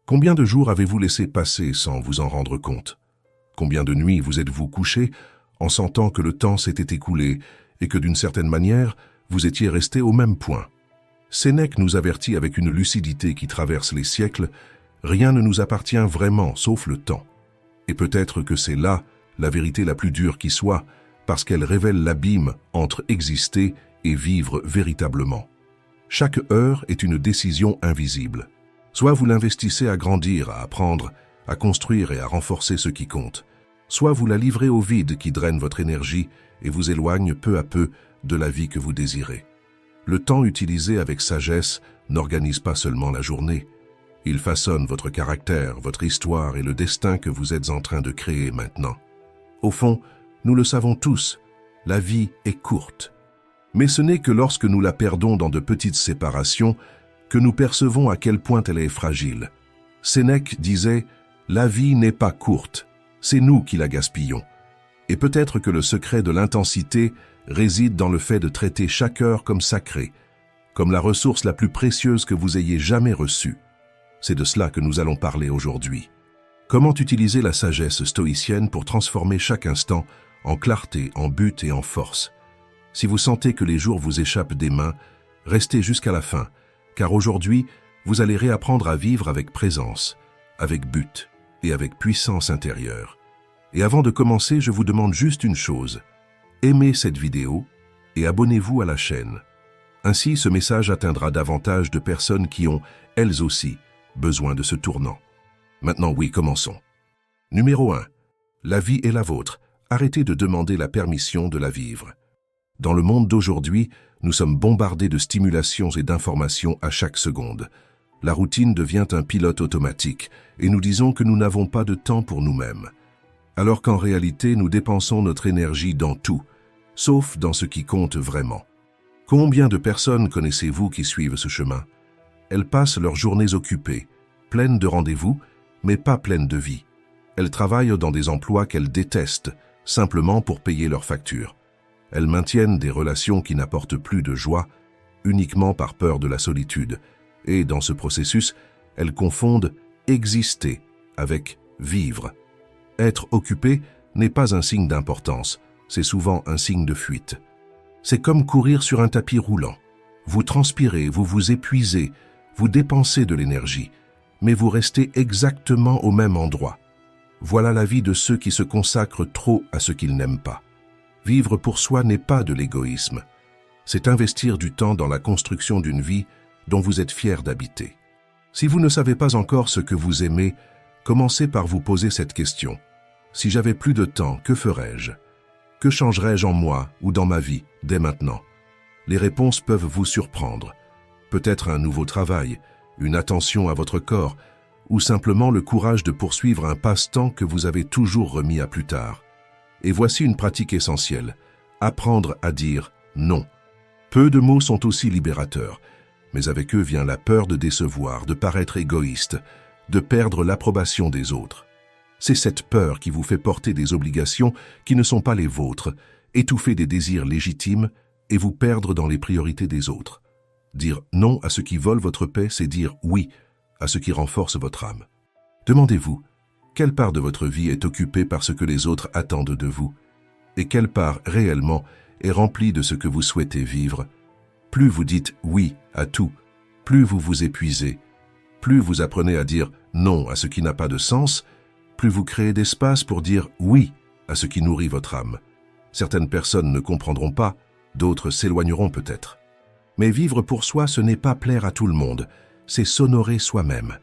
Combien de jours avez-vous laissé passer sans vous en rendre compte? Combien de nuits vous êtes-vous couché en sentant que le temps s'était écoulé et que d'une certaine manière, vous étiez resté au même point? Sénèque nous avertit avec une lucidité qui traverse les siècles, rien ne nous appartient vraiment sauf le temps. Et peut-être que c'est là la vérité la plus dure qui soit, parce qu'elle révèle l'abîme entre exister et vivre véritablement. Chaque heure est une décision invisible. Soit vous l'investissez à grandir, à apprendre, à construire et à renforcer ce qui compte, soit vous la livrez au vide qui draine votre énergie et vous éloigne peu à peu de la vie que vous désirez. Le temps utilisé avec sagesse n'organise pas seulement la journée. Il façonne votre caractère, votre histoire et le destin que vous êtes en train de créer maintenant. Au fond, nous le savons tous, la vie est courte. Mais ce n'est que lorsque nous la perdons dans de petites séparations que nous percevons à quel point elle est fragile. Sénèque disait « La vie n'est pas courte, c'est nous qui la gaspillons ». Et peut-être que le secret de l'intensité réside dans le fait de traiter chaque heure comme sacrée, comme la ressource la plus précieuse que vous ayez jamais reçue. C'est de cela que nous allons parler aujourd'hui. Comment utiliser la sagesse stoïcienne pour transformer chaque instant en clarté, en but et en force. Si vous sentez que les jours vous échappent des mains, restez jusqu'à la fin, car aujourd'hui, vous allez réapprendre à vivre avec présence, avec but et avec puissance intérieure. Et avant de commencer, je vous demande juste une chose. Aimez cette vidéo et abonnez-vous à la chaîne. Ainsi, ce message atteindra davantage de personnes qui ont, elles aussi, besoin de ce tournant. Maintenant, oui, commençons. Numéro 1. La vie est la vôtre. Arrêtez de demander la permission de la vivre. Dans le monde d'aujourd'hui, nous sommes bombardés de stimulations et d'informations à chaque seconde. La routine devient un pilote automatique et nous disons que nous n'avons pas de temps pour nous-mêmes. Alors qu'en réalité, nous dépensons notre énergie dans tout, sauf dans ce qui compte vraiment. Combien de personnes connaissez-vous qui suivent ce chemin? Elles passent leurs journées occupées, pleines de rendez-vous, mais pas pleines de vie. Elles travaillent dans des emplois qu'elles détestent, simplement pour payer leurs factures. Elles maintiennent des relations qui n'apportent plus de joie, uniquement par peur de la solitude. Et dans ce processus, elles confondent exister avec vivre. Être occupé n'est pas un signe d'importance, c'est souvent un signe de fuite. C'est comme courir sur un tapis roulant. Vous transpirez, vous vous épuisez, vous dépensez de l'énergie, mais vous restez exactement au même endroit. Voilà la vie de ceux qui se consacrent trop à ce qu'ils n'aiment pas. Vivre pour soi n'est pas de l'égoïsme. C'est investir du temps dans la construction d'une vie dont vous êtes fier d'habiter. Si vous ne savez pas encore ce que vous aimez, commencez par vous poser cette question. Si j'avais plus de temps, que ferais-je? Que changerais-je en moi ou dans ma vie dès maintenant? Les réponses peuvent vous surprendre. Peut-être un nouveau travail, une attention à votre corps, ou simplement le courage de poursuivre un passe-temps que vous avez toujours remis à plus tard. Et voici une pratique essentielle, apprendre à dire non. Peu de mots sont aussi libérateurs, mais avec eux vient la peur de décevoir, de paraître égoïste, de perdre l'approbation des autres. C'est cette peur qui vous fait porter des obligations qui ne sont pas les vôtres, étouffer des désirs légitimes et vous perdre dans les priorités des autres. Dire non à ce qui vole votre paix, c'est dire oui à ce qui renforce votre âme. Demandez-vous, quelle part de votre vie est occupée par ce que les autres attendent de vous? Et quelle part réellement est remplie de ce que vous souhaitez vivre? Plus vous dites oui à tout, plus vous vous épuisez, plus vous apprenez à dire non à ce qui n'a pas de sens, plus vous créez d'espace pour dire oui à ce qui nourrit votre âme. Certaines personnes ne comprendront pas, d'autres s'éloigneront peut-être. Mais vivre pour soi, ce n'est pas plaire à tout le monde, c'est s'honorer soi-même.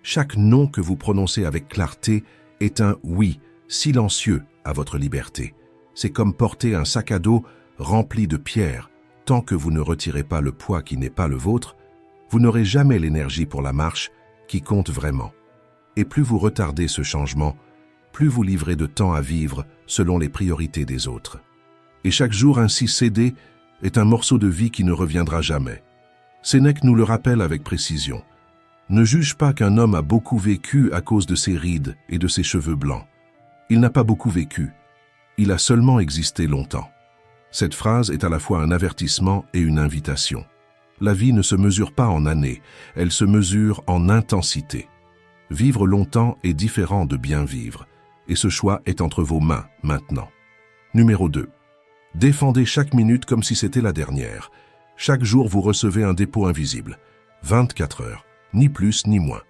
Chaque non que vous prononcez avec clarté est un oui silencieux à votre liberté. C'est comme porter un sac à dos rempli de pierres. Tant que vous ne retirez pas le poids qui n'est pas le vôtre, vous n'aurez jamais l'énergie pour la marche qui compte vraiment. Et plus vous retardez ce changement, plus vous livrez de temps à vivre selon les priorités des autres. Et chaque jour ainsi cédé est un morceau de vie qui ne reviendra jamais. Sénèque nous le rappelle avec précision. Ne juge pas qu'un homme a beaucoup vécu à cause de ses rides et de ses cheveux blancs. Il n'a pas beaucoup vécu. Il a seulement existé longtemps. Cette phrase est à la fois un avertissement et une invitation. La vie ne se mesure pas en années, elle se mesure en intensité. Vivre longtemps est différent de bien vivre, et ce choix est entre vos mains maintenant. Numéro 2. Défendez chaque minute comme si c'était la dernière. Chaque jour, vous recevez un dépôt invisible. 24 heures, ni plus ni moins.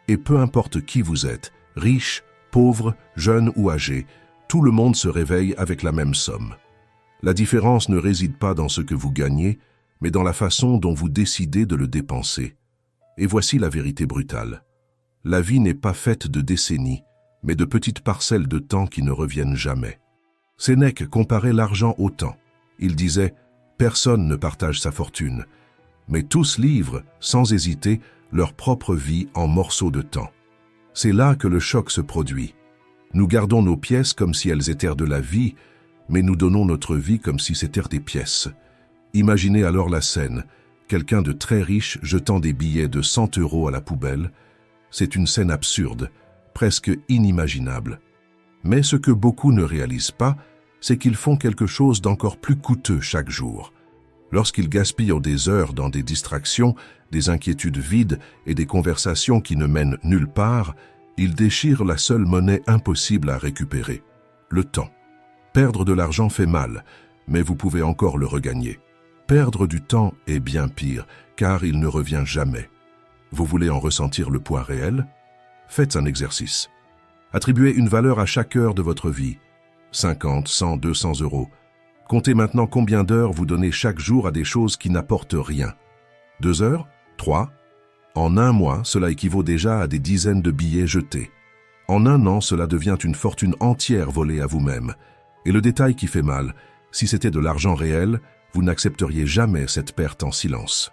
Et peu importe qui vous êtes, riche, pauvre, jeune ou âgé, tout le monde se réveille avec la même somme. La différence ne réside pas dans ce que vous gagnez, mais dans la façon dont vous décidez de le dépenser. Et voici la vérité brutale. La vie n'est pas faite de décennies, mais de petites parcelles de temps qui ne reviennent jamais. Sénèque comparait l'argent au temps. Il disait « Personne ne partage sa fortune, mais tous livrent, sans hésiter, leur propre vie en morceaux de temps. » C'est là que le choc se produit. Nous gardons nos pièces comme si elles étaient de la vie, mais nous donnons notre vie comme si c'étaient des pièces. Imaginez alors la scène, quelqu'un de très riche jetant des billets de 100 € à la poubelle. C'est une scène absurde, presque inimaginable. Mais ce que beaucoup ne réalisent pas, c'est qu'ils font quelque chose d'encore plus coûteux chaque jour. Lorsqu'ils gaspillent des heures dans des distractions, des inquiétudes vides et des conversations qui ne mènent nulle part, ils déchirent la seule monnaie impossible à récupérer, le temps. Perdre de l'argent fait mal, mais vous pouvez encore le regagner. Perdre du temps est bien pire, car il ne revient jamais. Vous voulez en ressentir le poids réel? Faites un exercice. Attribuez une valeur à chaque heure de votre vie. 50, 100, 200 €. Comptez maintenant combien d'heures vous donnez chaque jour à des choses qui n'apportent rien. 2 heures? 3? En un mois, cela équivaut déjà à des dizaines de billets jetés. En un an, cela devient une fortune entière volée à vous-même. Et le détail qui fait mal, si c'était de l'argent réel, vous n'accepteriez jamais cette perte en silence.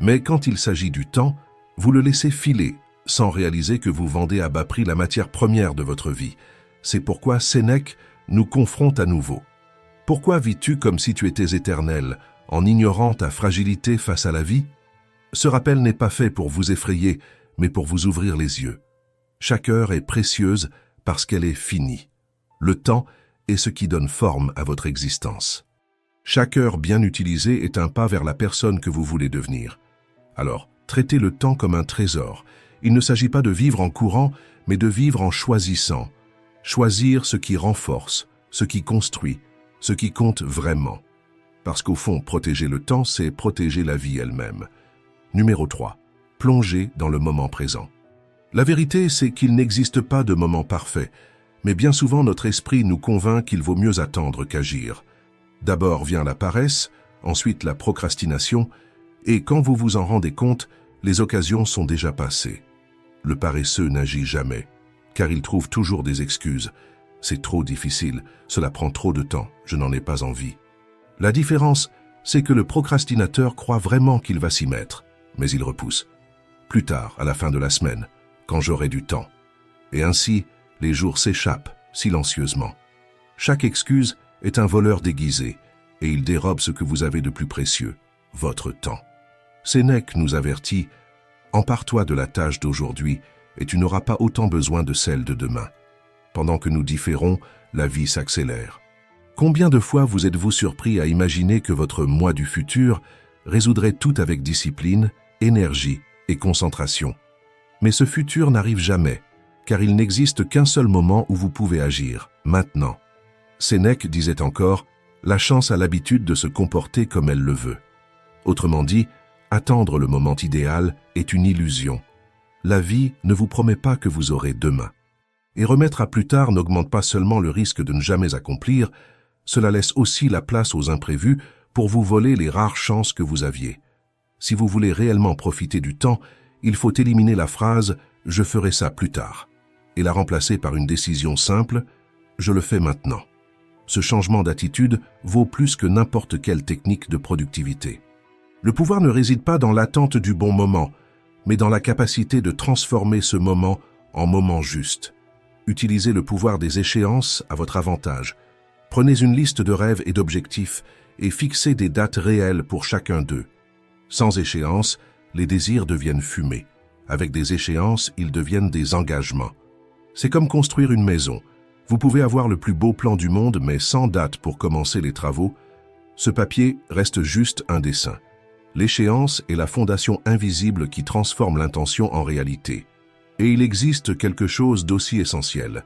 Mais quand il s'agit du temps, vous le laissez filer, sans réaliser que vous vendez à bas prix la matière première de votre vie. C'est pourquoi Sénèque nous confronte à nouveau. Pourquoi vis-tu comme si tu étais éternel, en ignorant ta fragilité face à la vie? Ce rappel n'est pas fait pour vous effrayer, mais pour vous ouvrir les yeux. Chaque heure est précieuse parce qu'elle est finie. Le temps est ce qui donne forme à votre existence. Chaque heure bien utilisée est un pas vers la personne que vous voulez devenir. Alors, traitez le temps comme un trésor. Il ne s'agit pas de vivre en courant, mais de vivre en choisissant. Choisir ce qui renforce, ce qui construit, ce qui compte vraiment. Parce qu'au fond, protéger le temps, c'est protéger la vie elle-même. Numéro 3. Plongez dans le moment présent. La vérité, c'est qu'il n'existe pas de moment parfait, mais bien souvent notre esprit nous convainc qu'il vaut mieux attendre qu'agir. D'abord vient la paresse, ensuite la procrastination, et quand vous vous en rendez compte, les occasions sont déjà passées. Le paresseux n'agit jamais, car il trouve toujours des excuses. C'est trop difficile, cela prend trop de temps, je n'en ai pas envie. La différence, c'est que le procrastinateur croit vraiment qu'il va s'y mettre, mais il repousse. Plus tard, à la fin de la semaine, quand j'aurai du temps. Et ainsi, les jours s'échappent silencieusement. Chaque excuse est un voleur déguisé, et il dérobe ce que vous avez de plus précieux, votre temps. Sénèque nous avertit « Empare-toi de la tâche d'aujourd'hui, et tu n'auras pas autant besoin de celle de demain. » Pendant que nous différons, la vie s'accélère. Combien de fois vous êtes-vous surpris à imaginer que votre moi du futur résoudrait tout avec discipline, énergie et concentration? Mais ce futur n'arrive jamais, car il n'existe qu'un seul moment où vous pouvez agir, maintenant. Sénèque disait encore « La chance a l'habitude de se comporter comme elle le veut ». Autrement dit, attendre le moment idéal est une illusion. La vie ne vous promet pas que vous aurez demain. Et remettre à plus tard n'augmente pas seulement le risque de ne jamais accomplir, cela laisse aussi la place aux imprévus pour vous voler les rares chances que vous aviez. Si vous voulez réellement profiter du temps, il faut éliminer la phrase « je ferai ça plus tard » et la remplacer par une décision simple « je le fais maintenant ». Ce changement d'attitude vaut plus que n'importe quelle technique de productivité. Le pouvoir ne réside pas dans l'attente du bon moment, mais dans la capacité de transformer ce moment en moment juste. Utilisez le pouvoir des échéances à votre avantage. Prenez une liste de rêves et d'objectifs et fixez des dates réelles pour chacun d'eux. Sans échéance, les désirs deviennent fumée. Avec des échéances, ils deviennent des engagements. C'est comme construire une maison. Vous pouvez avoir le plus beau plan du monde, mais sans date pour commencer les travaux. Ce papier reste juste un dessin. L'échéance est la fondation invisible qui transforme l'intention en réalité. Et il existe quelque chose d'aussi essentiel.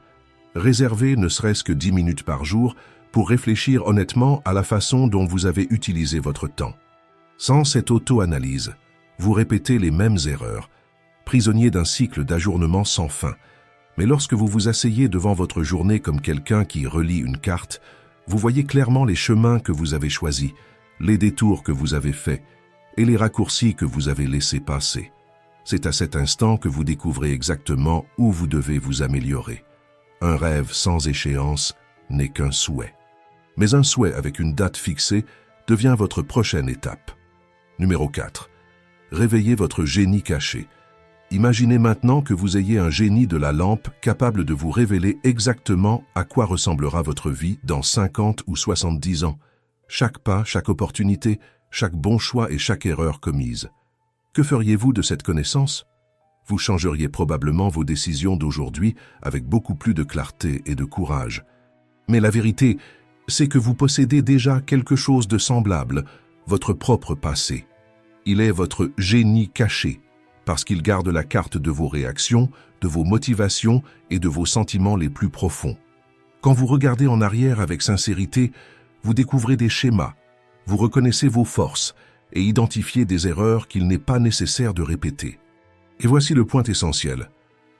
Réservez ne serait-ce que 10 minutes par jour pour réfléchir honnêtement à la façon dont vous avez utilisé votre temps. Sans cette auto-analyse, vous répétez les mêmes erreurs, prisonnier d'un cycle d'ajournement sans fin. Mais lorsque vous vous asseyez devant votre journée comme quelqu'un qui relit une carte, vous voyez clairement les chemins que vous avez choisis, les détours que vous avez faits et les raccourcis que vous avez laissés passer. C'est à cet instant que vous découvrez exactement où vous devez vous améliorer. Un rêve sans échéance n'est qu'un souhait. Mais un souhait avec une date fixée devient votre prochaine étape. Numéro 4. Réveillez votre génie caché. Imaginez maintenant que vous ayez un génie de la lampe capable de vous révéler exactement à quoi ressemblera votre vie dans 50 ou 70 ans. Chaque pas, chaque opportunité, chaque bon choix et chaque erreur commise. Que feriez-vous de cette connaissance? Vous changeriez probablement vos décisions d'aujourd'hui avec beaucoup plus de clarté et de courage. Mais la vérité, c'est que vous possédez déjà quelque chose de semblable, votre propre passé. Il est votre génie caché, parce qu'il garde la carte de vos réactions, de vos motivations et de vos sentiments les plus profonds. Quand vous regardez en arrière avec sincérité, vous découvrez des schémas, vous reconnaissez vos forces et identifiez des erreurs qu'il n'est pas nécessaire de répéter. Et voici le point essentiel.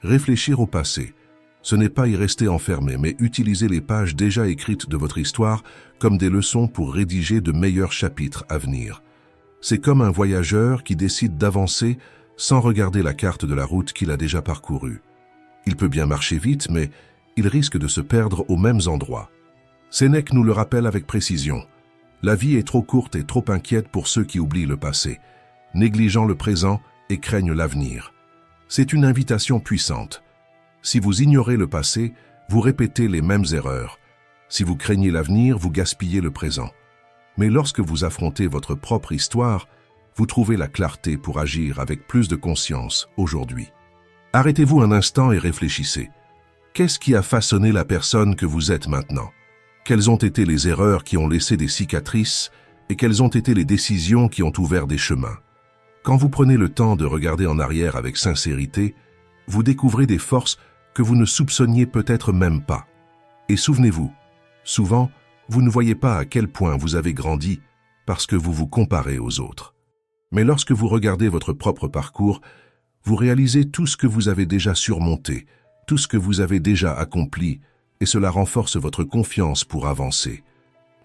Réfléchir au passé, ce n'est pas y rester enfermé, mais utiliser les pages déjà écrites de votre histoire comme des leçons pour rédiger de meilleurs chapitres à venir. C'est comme un voyageur qui décide d'avancer sans regarder la carte de la route qu'il a déjà parcourue. Il peut bien marcher vite, mais il risque de se perdre aux mêmes endroits. Sénèque nous le rappelle avec précision. La vie est trop courte et trop inquiète pour ceux qui oublient le passé, négligeant le présent et craignent l'avenir. C'est une invitation puissante. Si vous ignorez le passé, vous répétez les mêmes erreurs. Si vous craignez l'avenir, vous gaspillez le présent. Mais lorsque vous affrontez votre propre histoire, vous trouvez la clarté pour agir avec plus de conscience aujourd'hui. Arrêtez-vous un instant et réfléchissez. Qu'est-ce qui a façonné la personne que vous êtes maintenant? Quelles ont été les erreurs qui ont laissé des cicatrices et quelles ont été les décisions qui ont ouvert des chemins? Quand vous prenez le temps de regarder en arrière avec sincérité, vous découvrez des forces que vous ne soupçonniez peut-être même pas. Et souvenez-vous, souvent, vous ne voyez pas à quel point vous avez grandi parce que vous vous comparez aux autres. Mais lorsque vous regardez votre propre parcours, vous réalisez tout ce que vous avez déjà surmonté, tout ce que vous avez déjà accompli, et cela renforce votre confiance pour avancer.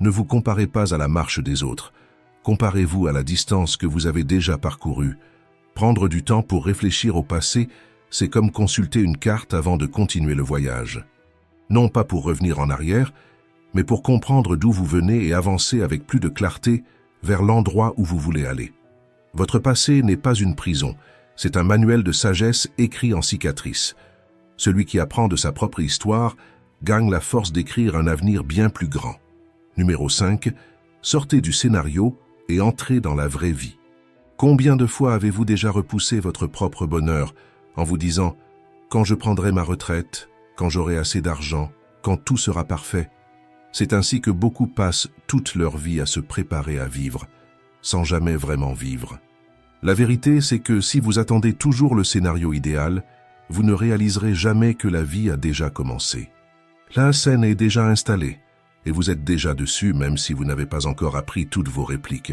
Ne vous comparez pas à la marche des autres. Comparez-vous à la distance que vous avez déjà parcourue. Prendre du temps pour réfléchir au passé, c'est comme consulter une carte avant de continuer le voyage. Non pas pour revenir en arrière, mais pour comprendre d'où vous venez et avancer avec plus de clarté vers l'endroit où vous voulez aller. Votre passé n'est pas une prison, c'est un manuel de sagesse écrit en cicatrices. Celui qui apprend de sa propre histoire gagne la force d'écrire un avenir bien plus grand. Numéro 5. Sortez du scénario et entrez dans la vraie vie. Combien de fois avez-vous déjà repoussé votre propre bonheur en vous disant « quand je prendrai ma retraite, quand j'aurai assez d'argent, quand tout sera parfait ». C'est ainsi que beaucoup passent toute leur vie à se préparer à vivre, sans jamais vraiment vivre. La vérité, c'est que si vous attendez toujours le scénario idéal, vous ne réaliserez jamais que la vie a déjà commencé. La scène est déjà installée, et vous êtes déjà dessus même si vous n'avez pas encore appris toutes vos répliques.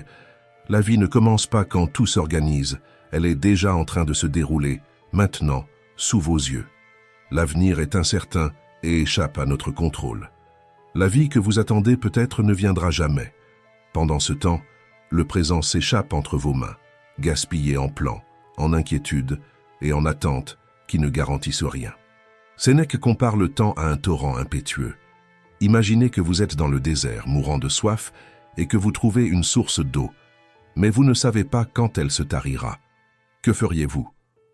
La vie ne commence pas quand tout s'organise, elle est déjà en train de se dérouler, maintenant, sous vos yeux. L'avenir est incertain et échappe à notre contrôle. La vie que vous attendez peut-être ne viendra jamais. Pendant ce temps, le présent s'échappe entre vos mains, gaspillé en plans, en inquiétudes et en attentes qui ne garantissent rien. Sénèque compare le temps à un torrent impétueux. Imaginez que vous êtes dans le désert, mourant de soif, et que vous trouvez une source d'eau, mais vous ne savez pas quand elle se tarira. Que feriez-vous?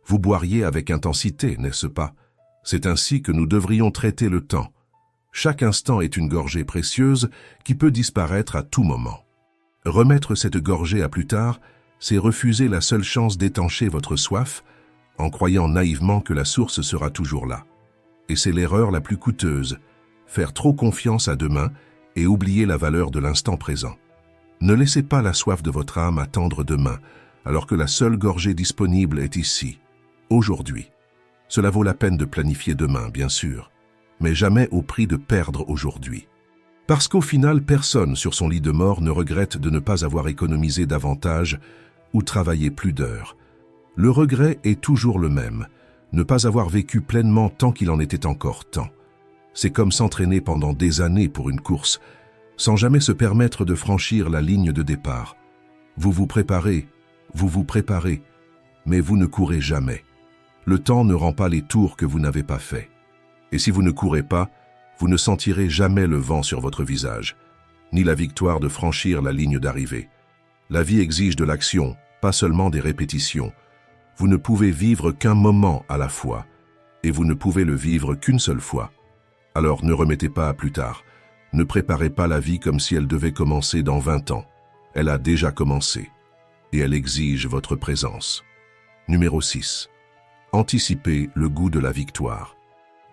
Vous boiriez avec intensité, n'est-ce pas? C'est ainsi que nous devrions traiter le temps. Chaque instant est une gorgée précieuse qui peut disparaître à tout moment. Remettre cette gorgée à plus tard, c'est refuser la seule chance d'étancher votre soif en croyant naïvement que la source sera toujours là. Et c'est l'erreur la plus coûteuse, faire trop confiance à demain et oublier la valeur de l'instant présent. Ne laissez pas la soif de votre âme attendre demain, alors que la seule gorgée disponible est ici, aujourd'hui. Cela vaut la peine de planifier demain, bien sûr, mais jamais au prix de perdre aujourd'hui. Parce qu'au final, personne sur son lit de mort ne regrette de ne pas avoir économisé davantage ou travaillé plus d'heures. Le regret est toujours le même, ne pas avoir vécu pleinement tant qu'il en était encore temps. C'est comme s'entraîner pendant des années pour une course, sans jamais se permettre de franchir la ligne de départ. Vous vous préparez, mais vous ne courez jamais. Le temps ne rend pas les tours que vous n'avez pas faits. Et si vous ne courez pas, vous ne sentirez jamais le vent sur votre visage, ni la victoire de franchir la ligne d'arrivée. La vie exige de l'action, pas seulement des répétitions. Vous ne pouvez vivre qu'un moment à la fois, et vous ne pouvez le vivre qu'une seule fois. Alors ne remettez pas à plus tard. Ne préparez pas la vie comme si elle devait commencer dans 20 ans. Elle a déjà commencé, et elle exige votre présence. Numéro 6. Anticipez le goût de la victoire.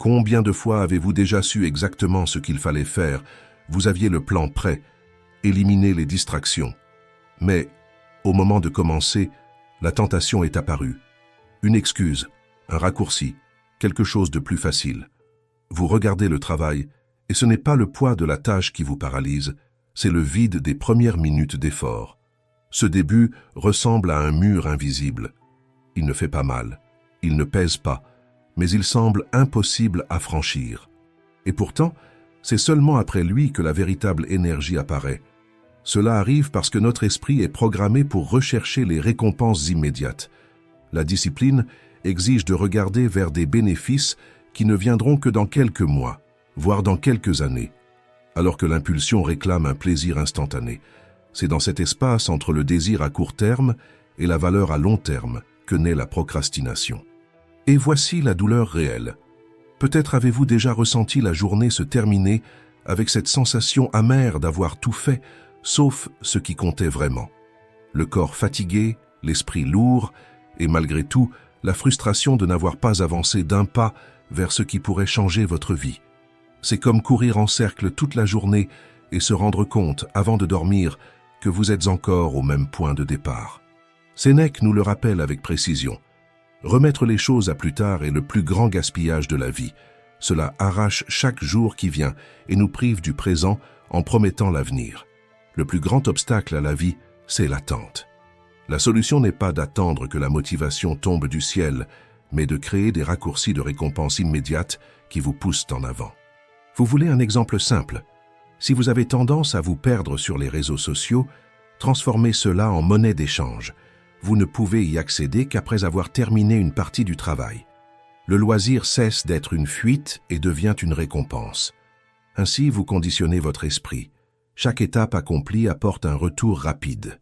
Combien de fois avez-vous déjà su exactement ce qu'il fallait faire? Vous aviez le plan prêt, éliminez les distractions. Mais, au moment de commencer, la tentation est apparue. Une excuse, un raccourci, quelque chose de plus facile. Vous regardez le travail, et ce n'est pas le poids de la tâche qui vous paralyse, c'est le vide des premières minutes d'effort. Ce début ressemble à un mur invisible. Il ne fait pas mal. Il ne pèse pas, mais il semble impossible à franchir. Et pourtant, c'est seulement après lui que la véritable énergie apparaît. Cela arrive parce que notre esprit est programmé pour rechercher les récompenses immédiates. La discipline exige de regarder vers des bénéfices qui ne viendront que dans quelques mois, voire dans quelques années, alors que l'impulsion réclame un plaisir instantané. C'est dans cet espace entre le désir à court terme et la valeur à long terme que naît la procrastination. Et voici la douleur réelle. Peut-être avez-vous déjà ressenti la journée se terminer avec cette sensation amère d'avoir tout fait, sauf ce qui comptait vraiment. Le corps fatigué, l'esprit lourd, et malgré tout, la frustration de n'avoir pas avancé d'un pas vers ce qui pourrait changer votre vie. C'est comme courir en cercle toute la journée et se rendre compte, avant de dormir, que vous êtes encore au même point de départ. Sénèque nous le rappelle avec précision. Remettre les choses à plus tard est le plus grand gaspillage de la vie. Cela arrache chaque jour qui vient et nous prive du présent en promettant l'avenir. Le plus grand obstacle à la vie, c'est l'attente. La solution n'est pas d'attendre que la motivation tombe du ciel, mais de créer des raccourcis de récompense immédiates qui vous poussent en avant. Vous voulez un exemple simple? Si vous avez tendance à vous perdre sur les réseaux sociaux, transformez cela en monnaie d'échange. Vous ne pouvez y accéder qu'après avoir terminé une partie du travail. Le loisir cesse d'être une fuite et devient une récompense. Ainsi, vous conditionnez votre esprit. Chaque étape accomplie apporte un retour rapide.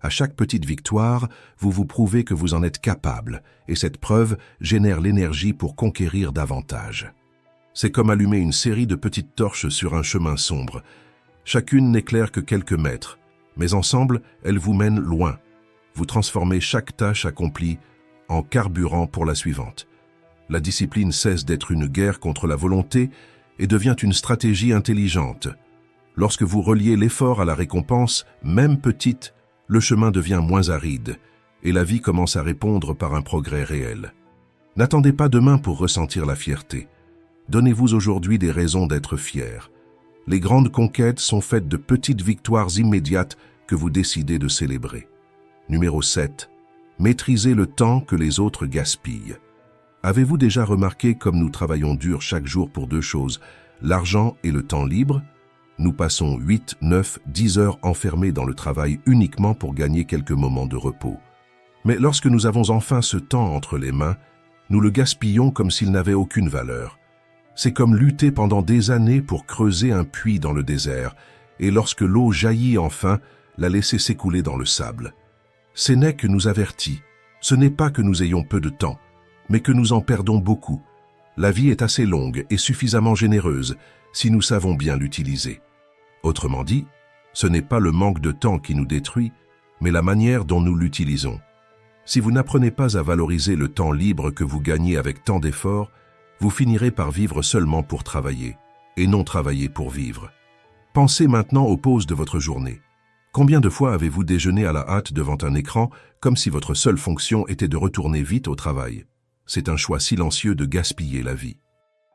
À chaque petite victoire, vous vous prouvez que vous en êtes capable, et cette preuve génère l'énergie pour conquérir davantage. C'est comme allumer une série de petites torches sur un chemin sombre. Chacune n'éclaire que quelques mètres, mais ensemble, elles vous mènent loin. Vous transformez chaque tâche accomplie en carburant pour la suivante. La discipline cesse d'être une guerre contre la volonté et devient une stratégie intelligente. Lorsque vous reliez l'effort à la récompense, même petite, le chemin devient moins aride et la vie commence à répondre par un progrès réel. N'attendez pas demain pour ressentir la fierté. Donnez-vous aujourd'hui des raisons d'être fiers. Les grandes conquêtes sont faites de petites victoires immédiates que vous décidez de célébrer. Numéro 7. Maîtrisez le temps que les autres gaspillent. Avez-vous déjà remarqué comme nous travaillons dur chaque jour pour deux choses, l'argent et le temps libre? Nous passons 8, 9, 10 heures enfermés dans le travail uniquement pour gagner quelques moments de repos. Mais lorsque nous avons enfin ce temps entre les mains, nous le gaspillons comme s'il n'avait aucune valeur. C'est comme lutter pendant des années pour creuser un puits dans le désert, et lorsque l'eau jaillit enfin, la laisser s'écouler dans le sable. Sénèque nous avertit, ce n'est pas que nous ayons peu de temps, mais que nous en perdons beaucoup. La vie est assez longue et suffisamment généreuse si nous savons bien l'utiliser. Autrement dit, ce n'est pas le manque de temps qui nous détruit, mais la manière dont nous l'utilisons. Si vous n'apprenez pas à valoriser le temps libre que vous gagnez avec tant d'efforts, vous finirez par vivre seulement pour travailler, et non travailler pour vivre. Pensez maintenant aux pauses de votre journée. Combien de fois avez-vous déjeuné à la hâte devant un écran, comme si votre seule fonction était de retourner vite au travail? C'est un choix silencieux de gaspiller la vie.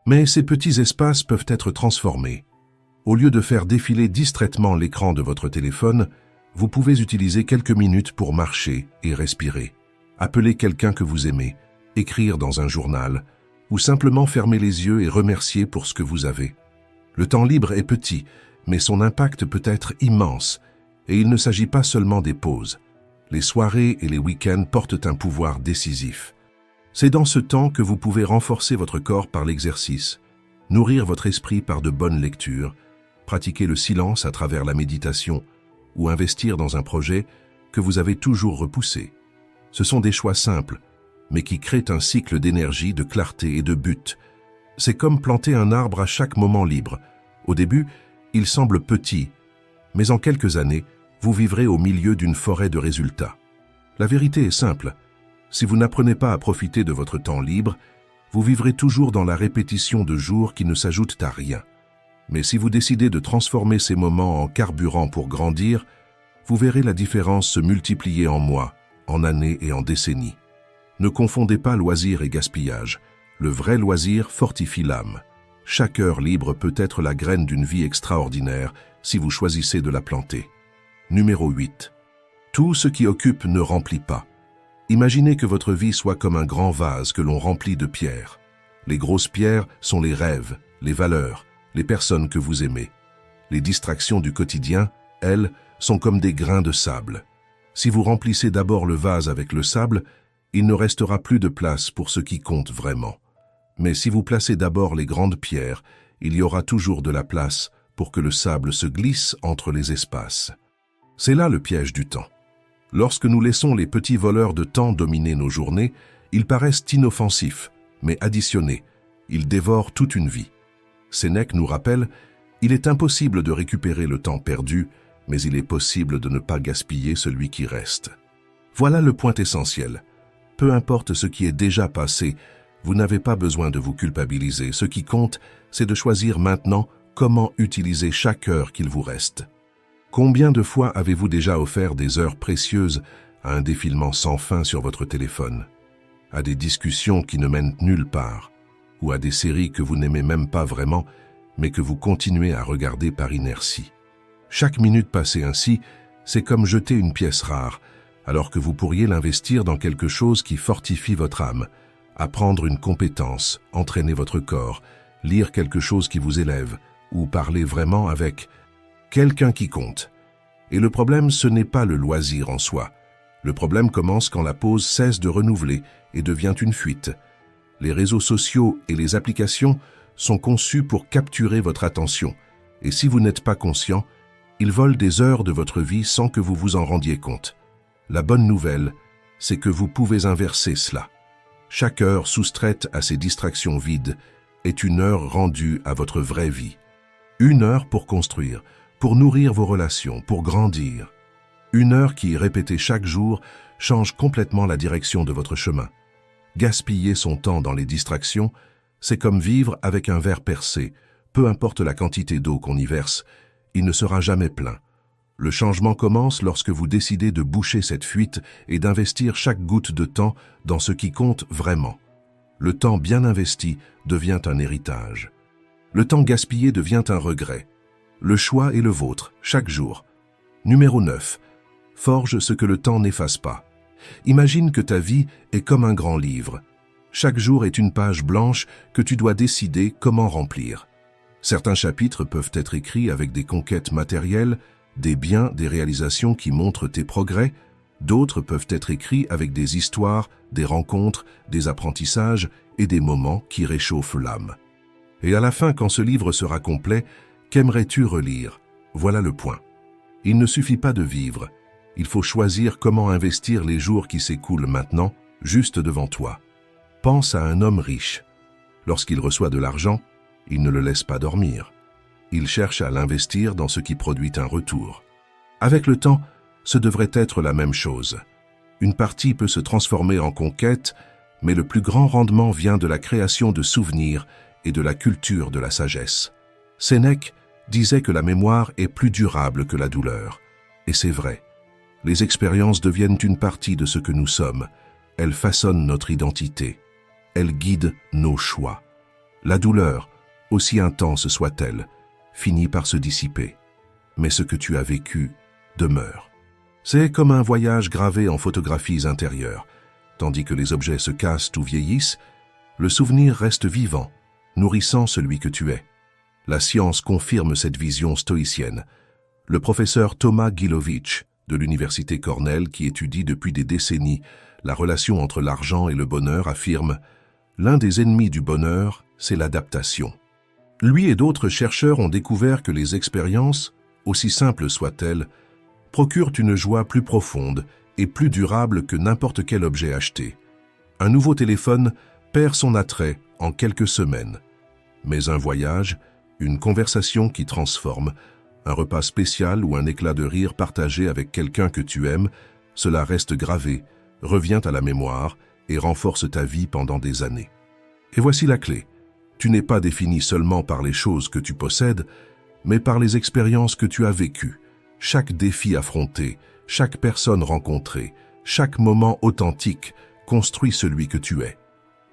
Mais ces petits espaces peuvent être transformés. Au lieu de faire défiler distraitement l'écran de votre téléphone, vous pouvez utiliser quelques minutes pour marcher et respirer, appeler quelqu'un que vous aimez, écrire dans un journal, ou simplement fermer les yeux et remercier pour ce que vous avez. Le temps libre est petit, mais son impact peut être immense, et il ne s'agit pas seulement des pauses. Les soirées et les week-ends portent un pouvoir décisif. C'est dans ce temps que vous pouvez renforcer votre corps par l'exercice, nourrir votre esprit par de bonnes lectures, pratiquer le silence à travers la méditation ou investir dans un projet que vous avez toujours repoussé. Ce sont des choix simples, mais qui créent un cycle d'énergie, de clarté et de but. C'est comme planter un arbre à chaque moment libre. Au début, il semble petit, mais en quelques années, vous vivrez au milieu d'une forêt de résultats. La vérité est simple. Si vous n'apprenez pas à profiter de votre temps libre, vous vivrez toujours dans la répétition de jours qui ne s'ajoutent à rien. Mais si vous décidez de transformer ces moments en carburant pour grandir, vous verrez la différence se multiplier en mois, en années et en décennies. Ne confondez pas loisir et gaspillage. Le vrai loisir fortifie l'âme. Chaque heure libre peut être la graine d'une vie extraordinaire si vous choisissez de la planter. Numéro 8. Tout ce qui occupe ne remplit pas. Imaginez que votre vie soit comme un grand vase que l'on remplit de pierres. Les grosses pierres sont les rêves, les valeurs, les personnes que vous aimez. Les distractions du quotidien, elles, sont comme des grains de sable. Si vous remplissez d'abord le vase avec le sable, il ne restera plus de place pour ce qui compte vraiment. Mais si vous placez d'abord les grandes pierres, il y aura toujours de la place pour que le sable se glisse entre les espaces. C'est là le piège du temps. Lorsque nous laissons les petits voleurs de temps dominer nos journées, ils paraissent inoffensifs, mais additionnés. Ils dévorent toute une vie. Sénèque nous rappelle, il est impossible de récupérer le temps perdu, mais il est possible de ne pas gaspiller celui qui reste. Voilà le point essentiel. Peu importe ce qui est déjà passé, vous n'avez pas besoin de vous culpabiliser. Ce qui compte, c'est de choisir maintenant comment utiliser chaque heure qu'il vous reste. Combien de fois avez-vous déjà offert des heures précieuses à un défilement sans fin sur votre téléphone, à des discussions qui ne mènent nulle part, ou à des séries que vous n'aimez même pas vraiment, mais que vous continuez à regarder par inertie? Chaque minute passée ainsi, c'est comme jeter une pièce rare, alors que vous pourriez l'investir dans quelque chose qui fortifie votre âme, apprendre une compétence, entraîner votre corps, lire quelque chose qui vous élève, ou parler vraiment avec quelqu'un qui compte. Et le problème, ce n'est pas le loisir en soi. Le problème commence quand la pause cesse de renouveler et devient une fuite. Les réseaux sociaux et les applications sont conçus pour capturer votre attention. Et si vous n'êtes pas conscient, ils volent des heures de votre vie sans que vous vous en rendiez compte. La bonne nouvelle, c'est que vous pouvez inverser cela. Chaque heure soustraite à ces distractions vides est une heure rendue à votre vraie vie. Une heure pour construire, pour nourrir vos relations, pour grandir. Une heure qui, répétée chaque jour, change complètement la direction de votre chemin. Gaspiller son temps dans les distractions, c'est comme vivre avec un verre percé. Peu importe la quantité d'eau qu'on y verse, il ne sera jamais plein. Le changement commence lorsque vous décidez de boucher cette fuite et d'investir chaque goutte de temps dans ce qui compte vraiment. Le temps bien investi devient un héritage. Le temps gaspillé devient un regret. Le choix est le vôtre, chaque jour. Numéro 9. Forge ce que le temps n'efface pas. Imagine que ta vie est comme un grand livre. Chaque jour est une page blanche que tu dois décider comment remplir. Certains chapitres peuvent être écrits avec des conquêtes matérielles, des biens, des réalisations qui montrent tes progrès. D'autres peuvent être écrits avec des histoires, des rencontres, des apprentissages et des moments qui réchauffent l'âme. Et à la fin, quand ce livre sera complet, qu'aimerais-tu relire? Voilà le point. Il ne suffit pas de vivre. Il faut choisir comment investir les jours qui s'écoulent maintenant, juste devant toi. Pense à un homme riche. Lorsqu'il reçoit de l'argent, il ne le laisse pas dormir. Il cherche à l'investir dans ce qui produit un retour. Avec le temps, ce devrait être la même chose. Une partie peut se transformer en conquête, mais le plus grand rendement vient de la création de souvenirs et de la culture de la sagesse. Sénèque disait que la mémoire est plus durable que la douleur. Et c'est vrai. Les expériences deviennent une partie de ce que nous sommes. Elles façonnent notre identité. elle guide nos choix. La douleur, aussi intense soit-elle, finit par se dissiper. Mais ce que tu as vécu demeure. C'est comme un voyage gravé en photographies intérieures. Tandis que les objets se cassent ou vieillissent, le souvenir reste vivant, nourrissant celui que tu es. La science confirme cette vision stoïcienne. Le professeur Thomas Gilovich, de l'université Cornell, qui étudie depuis des décennies la relation entre l'argent et le bonheur, affirme « L'un des ennemis du bonheur, c'est l'adaptation ». Lui et d'autres chercheurs ont découvert que les expériences, aussi simples soient-elles, procurent une joie plus profonde et plus durable que n'importe quel objet acheté. Un nouveau téléphone perd son attrait en quelques semaines. Mais un voyage, une conversation qui transforme, un repas spécial ou un éclat de rire partagé avec quelqu'un que tu aimes, cela reste gravé, revient à la mémoire et renforce ta vie pendant des années. Et voici la clé. Tu n'es pas défini seulement par les choses que tu possèdes, mais par les expériences que tu as vécues. Chaque défi affronté, chaque personne rencontrée, chaque moment authentique construit celui que tu es.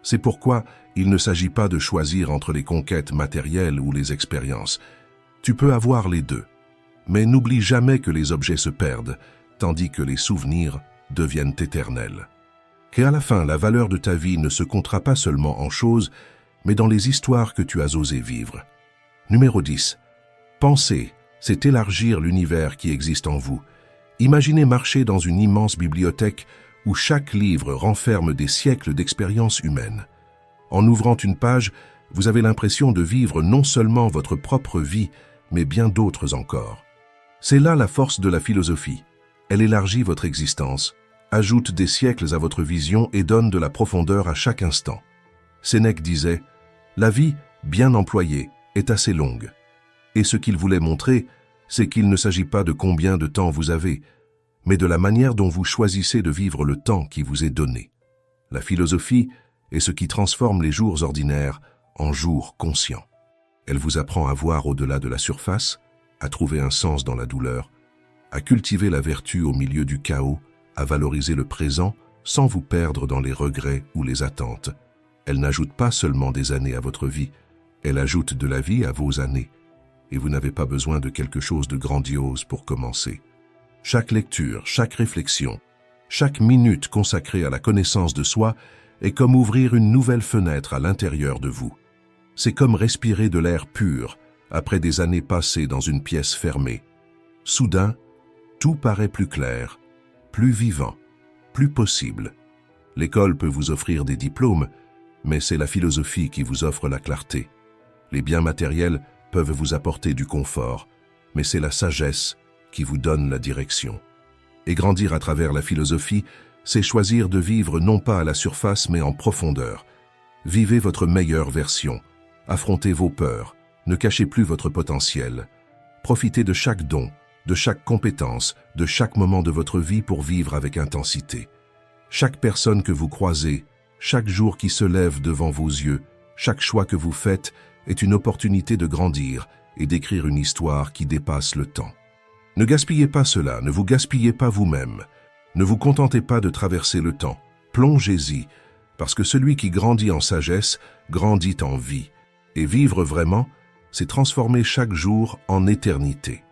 C'est pourquoi il ne s'agit pas de choisir entre les conquêtes matérielles ou les expériences. Tu peux avoir les deux. Mais n'oublie jamais que les objets se perdent, tandis que les souvenirs deviennent éternels. Qu'à la fin, la valeur de ta vie ne se comptera pas seulement en choses, mais dans les histoires que tu as osé vivre. Numéro 10. Penser, c'est élargir l'univers qui existe en vous. Imaginez marcher dans une immense bibliothèque où chaque livre renferme des siècles d'expériences humaines. En ouvrant une page, vous avez l'impression de vivre non seulement votre propre vie, mais bien d'autres encore. C'est là la force de la philosophie. Elle élargit votre existence, ajoute des siècles à votre vision et donne de la profondeur à chaque instant. Sénèque disait « La vie, bien employée, est assez longue ». Et ce qu'il voulait montrer, c'est qu'il ne s'agit pas de combien de temps vous avez, mais de la manière dont vous choisissez de vivre le temps qui vous est donné. La philosophie est ce qui transforme les jours ordinaires en jours conscients. Elle vous apprend à voir au-delà de la surface, à trouver un sens dans la douleur, à cultiver la vertu au milieu du chaos, à valoriser le présent sans vous perdre dans les regrets ou les attentes. Elle n'ajoute pas seulement des années à votre vie, elle ajoute de la vie à vos années. Et vous n'avez pas besoin de quelque chose de grandiose pour commencer. Chaque lecture, chaque réflexion, chaque minute consacrée à la connaissance de soi est comme ouvrir une nouvelle fenêtre à l'intérieur de vous. C'est comme respirer de l'air pur après des années passées dans une pièce fermée. Soudain, tout paraît plus clair, plus vivant, plus possible. L'école peut vous offrir des diplômes, mais c'est la philosophie qui vous offre la clarté. Les biens matériels peuvent vous apporter du confort, mais c'est la sagesse qui vous donne la direction. Et grandir à travers la philosophie, c'est choisir de vivre non pas à la surface mais en profondeur. Vivez votre meilleure version, affrontez vos peurs, ne cachez plus votre potentiel. Profitez de chaque don, de chaque compétence, de chaque moment de votre vie pour vivre avec intensité. Chaque personne que vous croisez, chaque jour qui se lève devant vos yeux, chaque choix que vous faites est une opportunité de grandir et d'écrire une histoire qui dépasse le temps. Ne gaspillez pas cela, ne vous gaspillez pas vous-même. Ne vous contentez pas de traverser le temps, plongez-y, parce que celui qui grandit en sagesse grandit en vie. Et vivre vraiment, c'est transformer chaque jour en éternité.